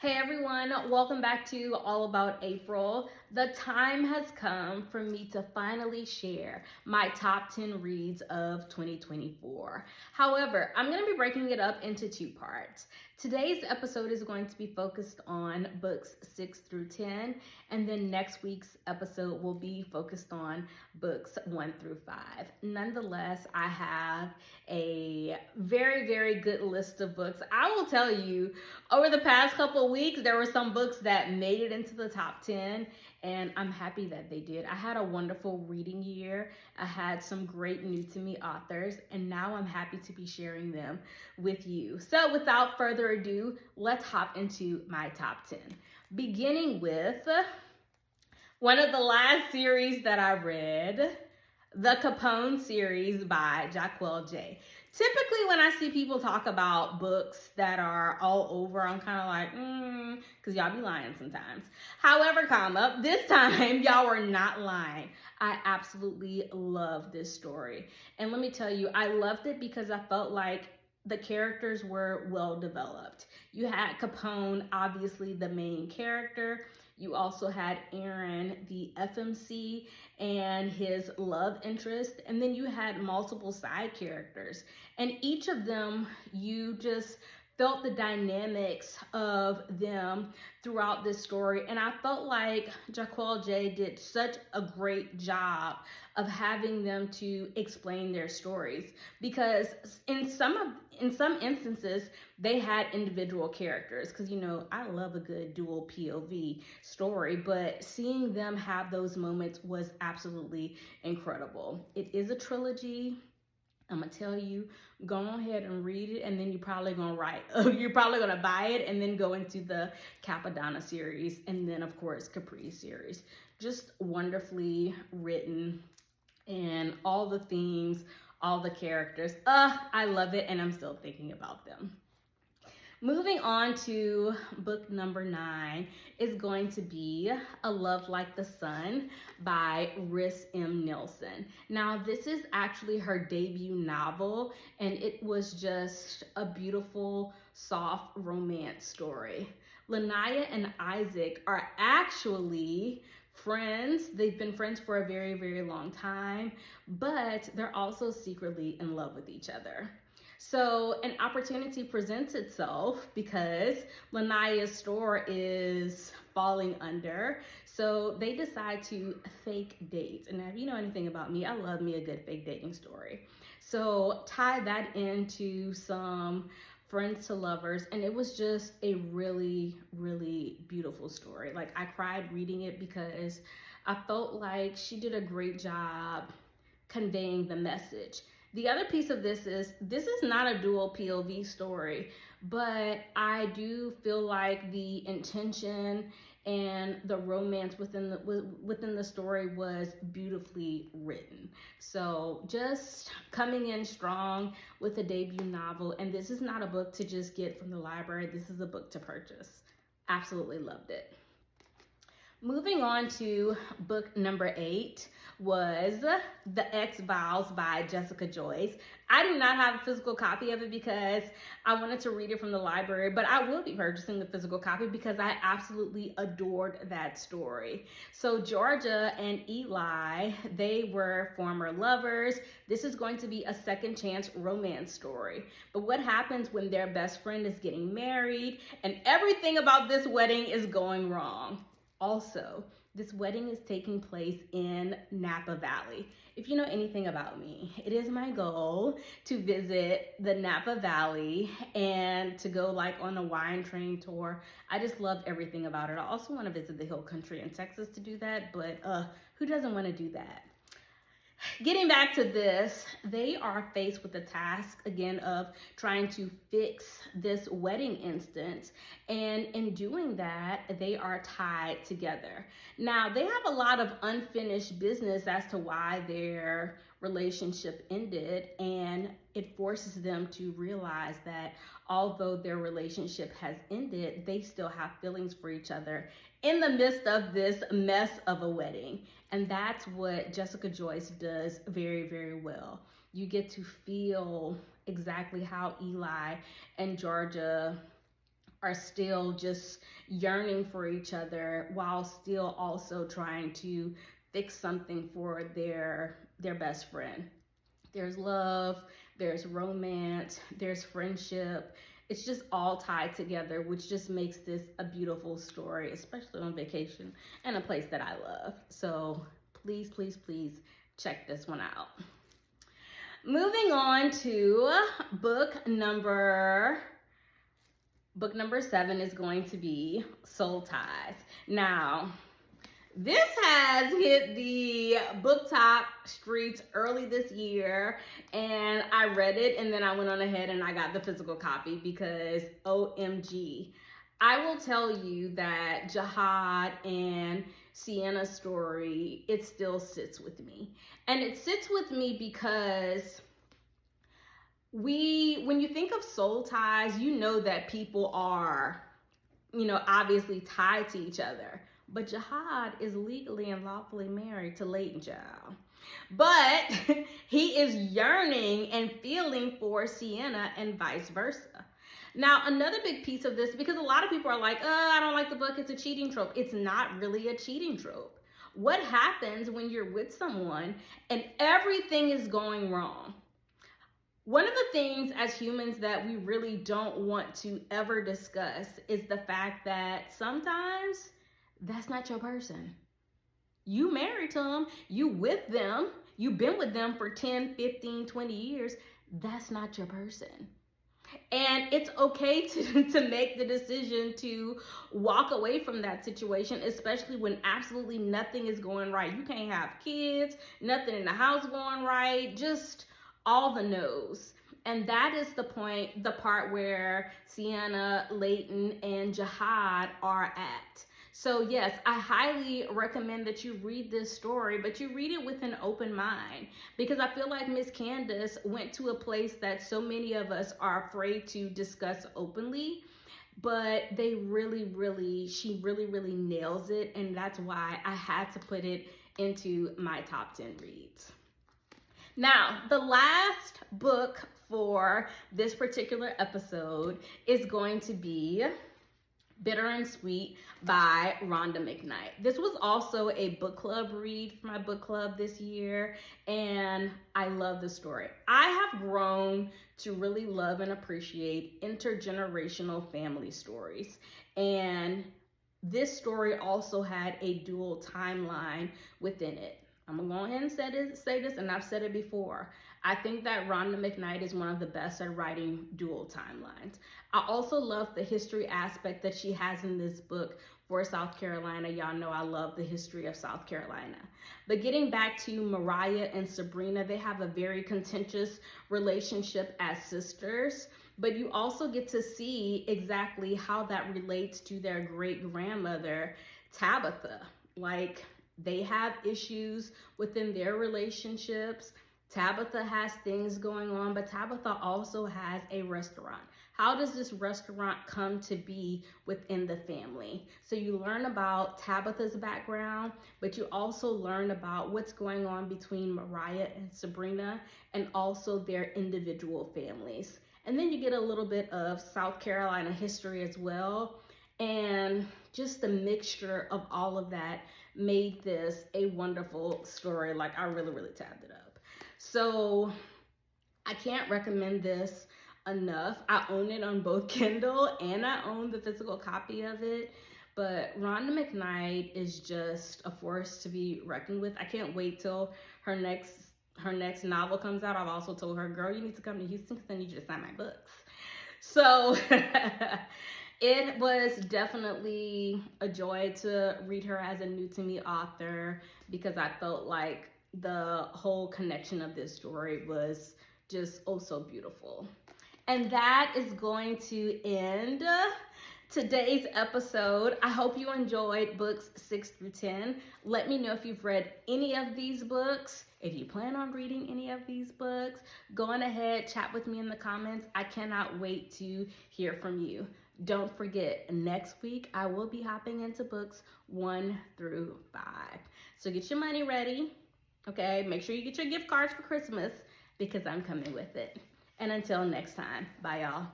Hey everyone, welcome back to All About April. The time has come for me to finally share my top 10 reads of 2024. However, I'm going to be breaking it up into two parts. Today's episode is going to be focused on books 6 through 10, and then next week's episode will be focused on books 1 through 5. Nonetheless, I have a very good list of books. I will tell you, over the past couple of weeks, there were some books that made it into the top 10, and I'm happy that they did. I had a wonderful reading year. I had some great new to me authors, and now I'm happy to be sharing them with you. So without further ado, let's hop into my top 10. Beginning with one of the last series that I read, the Capone series by Jaquel J. Typically, when I see people talk about books that are all over, I'm kind of like, because y'all be lying sometimes. However, this time, y'all were not lying. I absolutely love this story. And let me tell you, I loved it because I felt like the characters were well developed. You had Capone, obviously the main character. You also had Aaron, the FMC, and his love interest. And then you had multiple side characters. And each of them, you just felt the dynamics of them throughout this story. And I felt like Jaquel J did such a great job of having them to explain their stories, because in some instances they had individual characters, because I love a good dual POV story, but seeing them have those moments was absolutely incredible. It is a trilogy. I'm gonna tell you, go ahead and read it, and then you're probably gonna buy it and then go into the Capadonna series, and then of course Capri series. Just wonderfully written, and all the themes, all the characters. I love it, and I'm still thinking about them. Moving on to book number 9 is going to be A Love Like the Sun by Riss M. Nelson. Now, this is actually her debut novel, and it was just a beautiful, soft romance story. Lanaya and Isaac are actually friends. They've been friends for a very long time, but they're also secretly in love with each other. So an opportunity presents itself because Lanaya's store is falling under. So they decide to fake date. And if you know anything about me, I love me a good fake dating story. So tie that into some friends to lovers, and it was just a really beautiful story. Like, I cried reading it because I felt like she did a great job conveying the message. The other piece of this is not a dual POV story, but I do feel like the intention and the romance within the story was beautifully written. So just coming in strong with a debut novel, and this is not a book to just get from the library. This is a book to purchase. Absolutely loved it. Moving on to book number 8 was The X-Files by Jessica Joyce. I do not have a physical copy of it because I wanted to read it from the library, but I will be purchasing the physical copy because I absolutely adored that story. So Georgia and Eli, they were former lovers. This is going to be a second chance romance story. But what happens when their best friend is getting married and everything about this wedding is going wrong? Also, this wedding is taking place in Napa Valley. If you know anything about me, it is my goal to visit the Napa Valley and to go on a wine train tour. I just love everything about it. I also want to visit the Hill Country in Texas to do that, but who doesn't want to do that? Getting back to this, they are faced with the task again of trying to fix this wedding instance, and in doing that, they are tied together. Now, they have a lot of unfinished business as to why their relationship ended, and it forces them to realize that although their relationship has ended, they still have feelings for each other in the midst of this mess of a wedding. And that's what Jessica Joyce does very well. You get to feel exactly how Eli and Georgia are still just yearning for each other while still also trying to fix something for their best friend. There's love, there's romance, there's friendship. It's just all tied together, which just makes this a beautiful story, especially on vacation and a place that I love. So please, please, please check this one out. Moving on to book number 7 is going to be Soul Ties. Now, this has hit the booktop streets early this year, and I read it, and then I went on ahead and I got the physical copy because OMG. I will tell you that Jihad and Sienna's story, it still sits with me. And it sits with me because when you think of soul ties, you know that people are, obviously tied to each other. But Jihad is legally and lawfully married to Leighton Child. But he is yearning and feeling for Sienna and vice versa. Now, another big piece of this, because a lot of people are like, I don't like the book, it's a cheating trope. It's not really a cheating trope. What happens when you're with someone and everything is going wrong? One of the things as humans that we really don't want to ever discuss is the fact that sometimes that's not your person. You married to them, you with them, you've been with them for 10, 15, 20 years. That's not your person. And it's okay to make the decision to walk away from that situation, especially when absolutely nothing is going right. You can't have kids, nothing in the house going right, just all the no's. And that is the part where Sienna, Leighton, and Jihad are at. So yes, I highly recommend that you read this story, but you read it with an open mind, because I feel like Miss Candace went to a place that so many of us are afraid to discuss openly, but she really, really nails it. And that's why I had to put it into my top 10 reads. Now, the last book for this particular episode is going to be Bitter and Sweet by Rhonda McKnight. This was also a book club read for my book club this year, and I love the story. I have grown to really love and appreciate intergenerational family stories, and this story also had a dual timeline within it. I'm gonna go ahead and say this, and I've said it before. I think that Rhonda McKnight is one of the best at writing dual timelines. I also love the history aspect that she has in this book for South Carolina. Y'all know I love the history of South Carolina. But getting back to Mariah and Sabrina, they have a very contentious relationship as sisters, but you also get to see exactly how that relates to their great-grandmother, Tabitha. Like, they have issues within their relationships. Tabitha has things going on, but Tabitha also has a restaurant. How does this restaurant come to be within the family? So you learn about Tabitha's background, but you also learn about what's going on between Mariah and Sabrina and also their individual families. And then you get a little bit of South Carolina history as well. And just the mixture of all of that made this a wonderful story. Like, I really, really tabbed it up. So I can't recommend this enough. I own it on both Kindle and I own the physical copy of it. But Rhonda McKnight is just a force to be reckoned with. I can't wait till her next novel comes out. I've also told her, girl, you need to come to Houston because I need you to sign my books. So it was definitely a joy to read her as a new to me author, because I felt like the whole connection of this story was just oh so beautiful. And that is going to end today's episode. I hope you enjoyed books 6 through 10. Let me know if you've read any of these books. If you plan on reading any of these books, go on ahead, chat with me in the comments. I cannot wait to hear from you. Don't forget, next week I will be hopping into books 1 through 5. So get your money ready, okay? Make sure you get your gift cards for Christmas because I'm coming with it. And until next time, bye y'all.